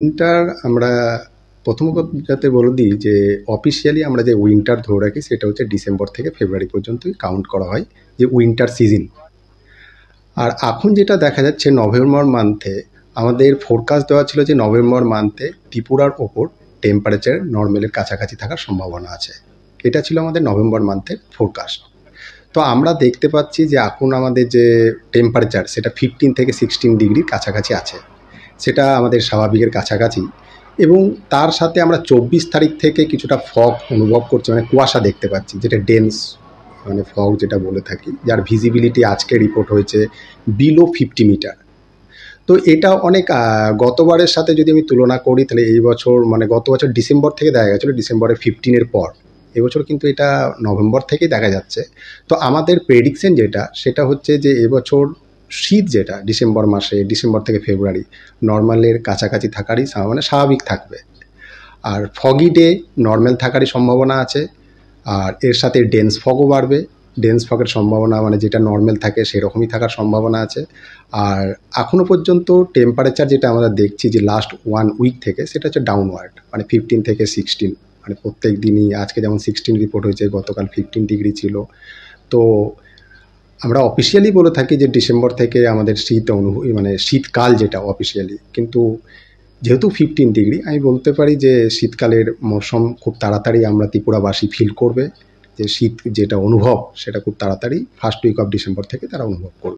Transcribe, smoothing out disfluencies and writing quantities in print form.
Winter আমরা প্রথমত যাতে বলে দিই যে অফিসিয়ালি আমরা যে উইন্টার ধরে রাখি সেটা হচ্ছে ডিসেম্বর থেকে ফেব্রুয়ারি পর্যন্তই কাউন্ট করা হয় যে উইন্টার সিজন। আর এখন যেটা দেখা যাচ্ছে নভেম্বর মান্থে আমাদের ফোরকাস্ট দেওয়া ছিল যে নভেম্বর মান্থে ত্রিপুরার ওপর টেম্পারেচার নর্মালের কাছাকাছি থাকার সম্ভাবনা আছে। এটা ছিল আমাদের নভেম্বর মান্থের ফোরকাস্ট। তো আমরা দেখতে পাচ্ছি যে এখন আমাদের যে টেম্পারেচার সেটা 15 থেকে 16 ডিগ্রির কাছাকাছি আছে, সেটা আমাদের স্বাভাবিকের কাছাকাছি। এবং তার সাথে আমরা 24 তারিখ থেকে কিছুটা ফগ অনুভব করছি, মানে কুয়াশা দেখতে পাচ্ছি, যেটা ডেন্স মানে ফগ যেটা বলে থাকি, যার ভিজিবিলিটি আজকে রিপোর্ট হয়েছে বিলো 50 মিটার। তো এটা অনেক গতবারের সাথে যদি আমি তুলনা করি তাহলে এই বছর মানে গত বছর ডিসেম্বর থেকে দেখা গেছিলো, ডিসেম্বরের 15-এর পর এবছর কিন্তু এটা নভেম্বর থেকেই দেখা যাচ্ছে। তো আমাদের প্রেডিকশন যেটা সেটা হচ্ছে যে এবছর শীত যেটা ডিসেম্বর মাসে, ডিসেম্বর থেকে ফেব্রুয়ারি নর্মালের কাছাকাছি থাকারই মানে স্বাভাবিক থাকবে। আর ফগি ডে নর্মাল থাকারই সম্ভাবনা আছে। আর এর সাথে ডেন্স ফগও বাড়বে, ডেন্স ফগের সম্ভাবনা মানে যেটা নর্মাল থাকে সেরকমই থাকার সম্ভাবনা আছে। আর এখনও পর্যন্ত টেম্পারেচার যেটা আমরা দেখছি যে লাস্ট 1 উইক থেকে সেটা হচ্ছে ডাউনওয়ার্ড, মানে 15 থেকে 16, মানে প্রত্যেক দিনই আজকে যেমন 16 রিপোর্ট হয়েছে, গতকাল 15 ডিগ্রি ছিল। তো আমরা অফিসিয়ালি বলে থাকি যে ডিসেম্বর থেকে আমাদের শীত মানে শীতকাল যেটা অফিসিয়ালি, কিন্তু যেহেতু 15 ডিগ্রি আমি বলতে পারি যে শীতকালের মৌসুম খুব তাড়াতাড়ি আমরা ত্রিপুরাবাসী ফিল করবে, যে শীত যেটা অনুভব সেটা খুব তাড়াতাড়ি ফার্স্ট উইক অফ ডিসেম্বর থেকে তারা অনুভব করবে।